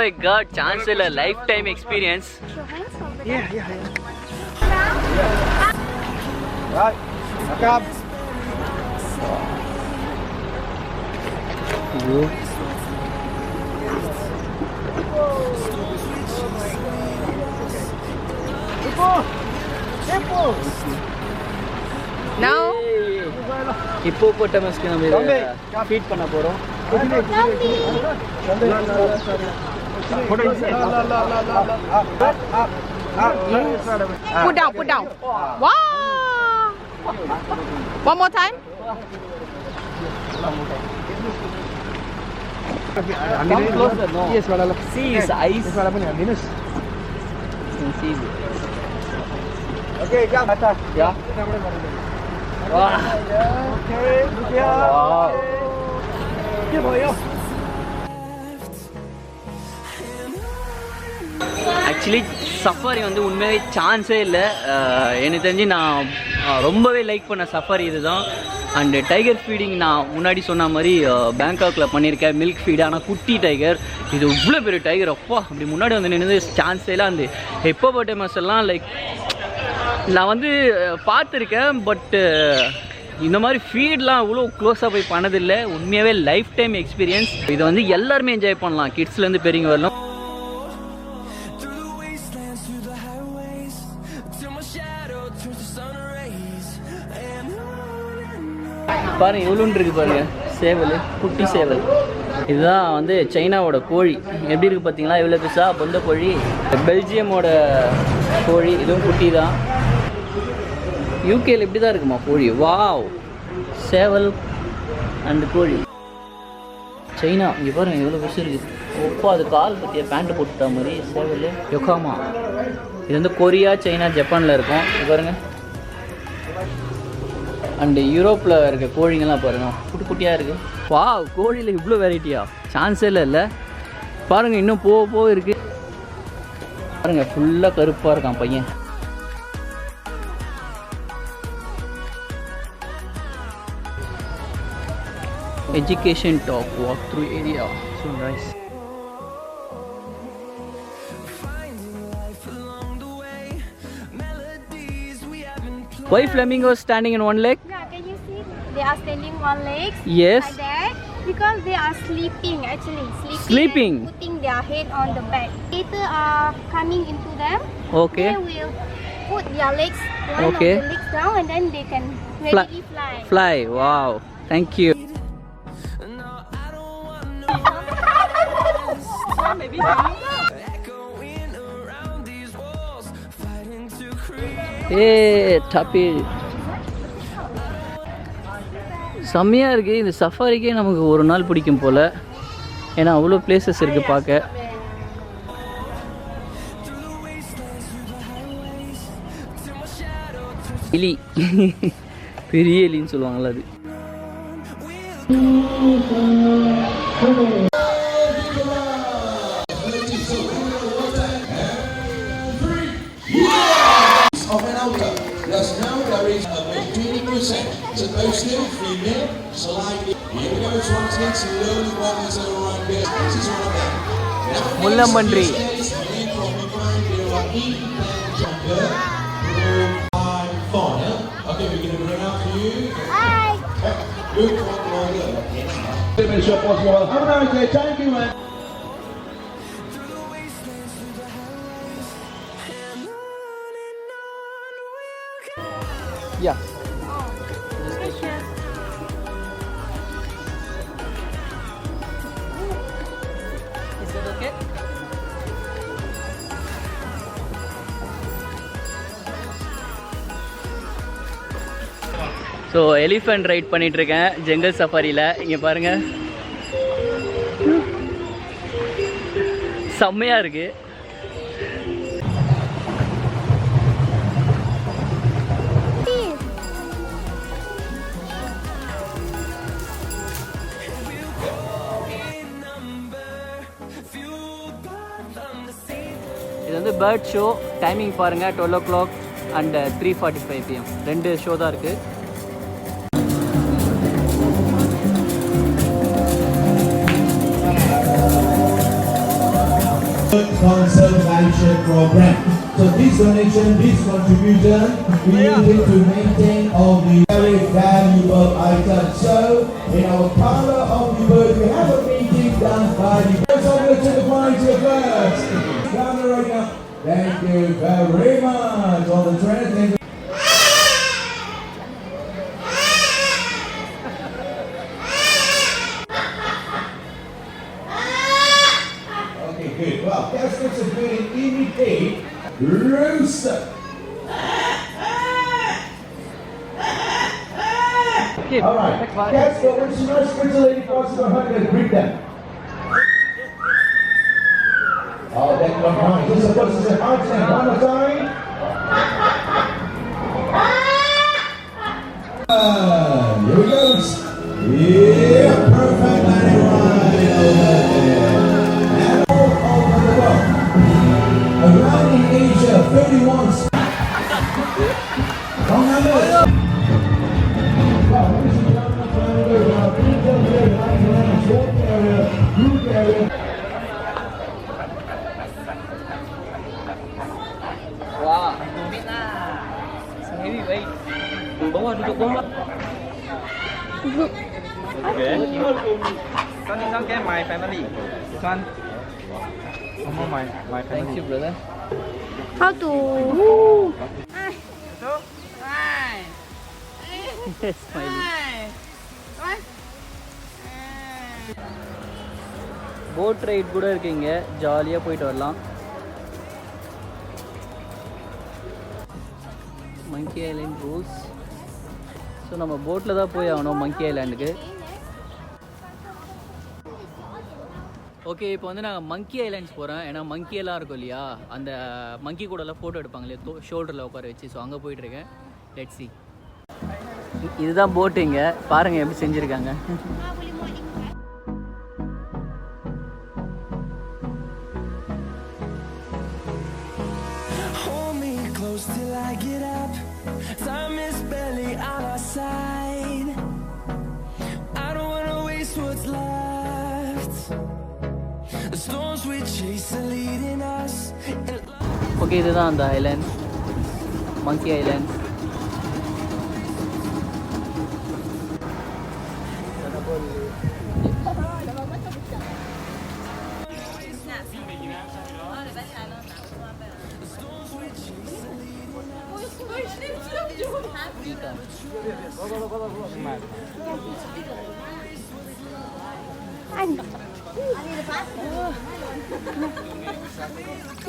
my god, chance a lifetime experience. Yeah. Right. Come. Now hippopotamus க்கு நம்ம feet பண்ண போறோம். Put down. Wow. One more time. Come closer, no. Yes, madam. See his eyes. Yes, madam. Minus. See. Okay, come. Yeah. Wow. Okay. Wow. Give me you. Actually safari வந்து உண்மையாகவே சான்ஸே இல்லை. எனக்கு தெரிஞ்சு நான் ரொம்பவே லைக் பண்ண சஃபாரி இது தான். அண்டு டைகர் ஃபீடிங் நான் முன்னாடி சொன்ன மாதிரி பேங்காக்கில் பண்ணியிருக்கேன், மில்க் ஃபீடு. ஆனால் குட்டி டைகர், இது இவ்வளோ பெரிய டைகர் அப்பா அப்படி முன்னாடி வந்து நின்று சான்ஸே இல்லை. அந்த ஹிப்போபோட்டமஸ் எல்லாம் லைக் நான் வந்து பார்த்துருக்கேன், பட்டு இந்த மாதிரி ஃபீட்லாம் அவ்வளோ க்ளோஸாக போய் பண்ணதில்லை. உண்மையாகவே லைஃப் டைம் எக்ஸ்பீரியன்ஸ். இதை வந்து எல்லாருமே என்ஜாய் பண்ணலாம், கிட்ஸ்லேருந்து பெரியவங்க வரலாம். பாருங்க எவ்வளோன்னு இருக்குது பாருங்கள், சேவல், குட்டி சேவல். இதுதான் வந்து சைனாவோட கோழி. எப்படி இருக்குது பார்த்தீங்களா, எவ்வளோ பெருசா பொந்த கோழி. பெல்ஜியமோட கோழி, இதுவும் குட்டி தான். யூகேல இப்படி தான் இருக்குமா கோழி. வாவ், சேவல் அண்டு கோழி. சைனா இங்கே பாருங்கள் எவ்வளோ பெருசு இருக்குது. ஓப்பா அது கால் பற்றிய பேண்ட்டு போட்டுட்டா மாதிரி சேவல். யொக்காமா இது வந்து கொரியா, சைனா, ஜப்பானில் இருக்கும். இது பாருங்கள். அண்டு யூரோப்பில் இருக்க கோழிங்கெல்லாம் பாருங்கள் குட்டி குட்டியாக இருக்குது. வா, கோழியில் இவ்வளோ வெரைட்டியா, சான்ஸே இல்லை. பாருங்கள் இன்னும் போக இருக்குது. பாருங்கள் ஃபுல்லாக கருப்பாக இருக்கான் பையன். Education talk, walk through area, so nice. Why flamingos standing in one leg? Yeah, can you see? They are standing one leg. Yes. Like that. Because they are sleeping actually. Sleeping. And putting their head on the back. Later are coming into them. Okay. They will put their legs, one Okay. of the legs down, and then they can readily fly. Fly. Wow. Thank you. டப்பி செம்மையாக இருக்குது. இந்த சஃபாரிக்கே நமக்கு ஒரு நாள் பிடிக்கும் போல், ஏன்னா அவ்வளோ places இருக்குது பார்க்க. எலி, பெரிய எலின்னு சொல்லுவாங்கள்ல அது. முள்ளம்பன்றி. Yeah. ஸோ எலிஃபண்ட் ரைட் பண்ணிகிட்ருக்கேன் ஜங்கல் சஃபாரியில். இங்கே பாருங்கள் செம்மையாக இருக்குது. இது வந்து பேர்ட் ஷோ. டைமிங் பாருங்கள் 12 o'clock அண்ட் 3:45 PM. 2 ஷோ தான் இருக்குது. conservation program. So this donation, this contribution, we use it to maintain all the very valuable items. So in our color of the bird, we have a painting done by the birds. I'm going to take the volunteer first. Gather right now. Thank you very much. All the trainers. Good. Well, Casper's are going to imitate rooster. All right. Casper, when she knows Switzerland, lady crosses the 100, greet them. Oh, that's not right. You're supposed to say hard stand. One more time. Here we go. Yeah, perfect. Right over there. Around in Asia, 31. Wrong number. Wah, sendiri baik. Bawa duduk bawah. Okay. This one get my family. This one. Some my family. Thank you, brother. How to? Smiling. Boat ride கூட இருக்கீங்க, ஜாலியாக போயிட்டு வரலாம். மங்கி island rules. So நம்ம போட்டில் தான் போய் ஆகணும் மங்கி ஐலாண்டுக்கு. ஓகே, இப்போ வந்து நாங்கள் மங்கி ஐலாண்ட்ஸ் போகிறோம். ஏன்னா மங்கி எல்லாம் இருக்கும் இல்லையா, அந்த மங்கி கூடலாம் ஃபோட்டோ எடுப்பாங்க இல்லையா, ஷோல்டரில் உட்கார வச்சு. ஸோ அங்கே போயிட்டுருக்கேன். Let's see. இதுதான் போட்டுங்க, பாருங்கள் எப்படி செஞ்சுருக்காங்க. Till I get up, time is barely on our side. I don't wanna waste what's left. The storms we chase are leading us. Okay, இதுதான் அந்த island, monkey island.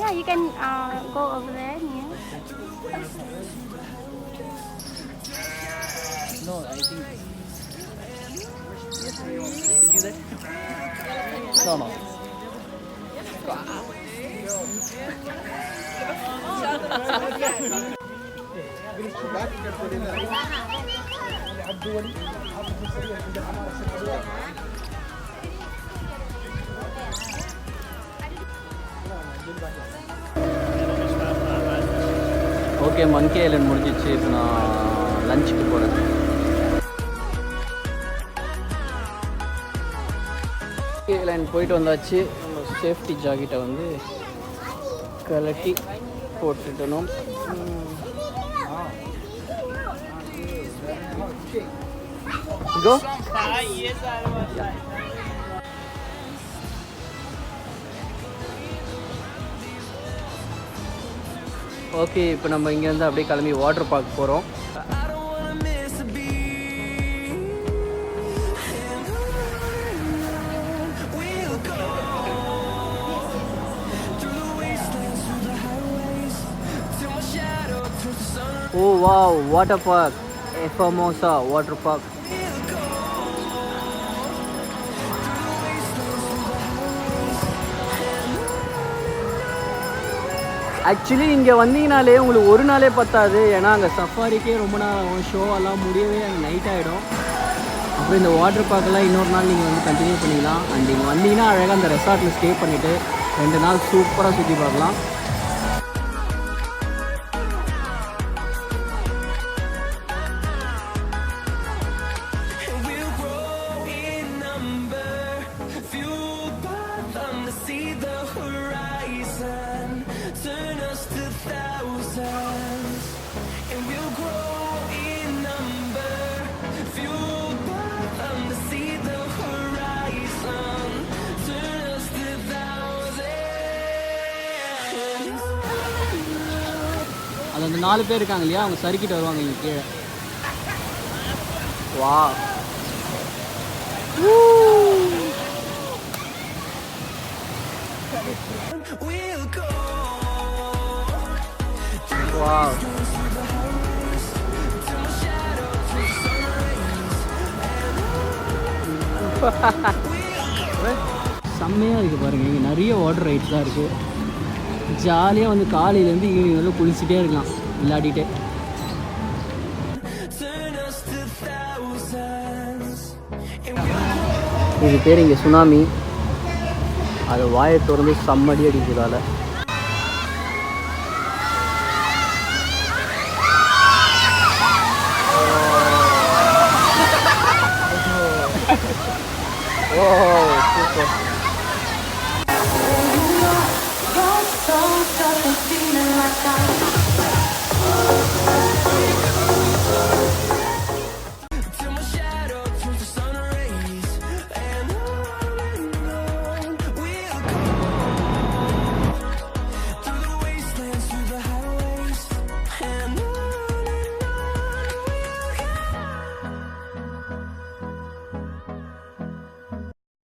Yeah, you can go over there. Yeah. No, I think. Did you that? No, no. Okay, monkey island முடிஞ்சிச்சு. இப்போ நான் லஞ்சுக்கு போகிறேன். மங்கி island போயிட்டு வந்தாச்சு. நம்ம சேஃப்டி ஜாக்கெட்டை வந்து கலட்டி போட்டுட்டணும். Go? ஓகே, இப்போ நம்ம இங்கேருந்து அப்படியே கிளம்பி வாட்டர் பார்க் போகிறோம். ஓ wow, water park, Afamosa water park. Actually இங்கே வந்தீங்கனாலே உங்களுக்கு ஒரு நாளே பத்தாது. ஏன்னா அங்கே சஃபாரிக்கே ரொம்ப நாள் ஆகும், ஷோவெல்லாம் முடியவே அங்கே நைட் ஆகிடும். அப்புறம் இந்த வாட்டர் பார்க்கெல்லாம் இன்னொரு நாள் நீங்கள் வந்து கண்டினியூ பண்ணிக்கலாம். அண்ட் நீங்கள் வந்தீங்கன்னா அழகாக அந்த ரெசார்ட்டில் ஸ்டே பண்ணிவிட்டு 2 நாள் சூப்பராக சுற்றி பார்க்கலாம். Fueled by them to see the horizon. 4 பேர் இருக்காங்க இல்லையா, அவங்க சறுக்கிட்டு வருவாங்க இங்கே கீழே. வா வா செம்மையாக இருக்குது பாருங்கள். இங்கே நிறைய வாட்டர் ரைட்ஸ் தான் இருக்குது. ஜாலியாக வந்து காலையிலேருந்து ஈவினிங் வரலாம் குளிச்சுட்டே இருக்கலாம் விளையாடிட்டே. இது பேர் இங்கே சுனாமி. அது வாயை திறந்து செம்மடி அடிக்கிறதால Your soul got me feeling like I'm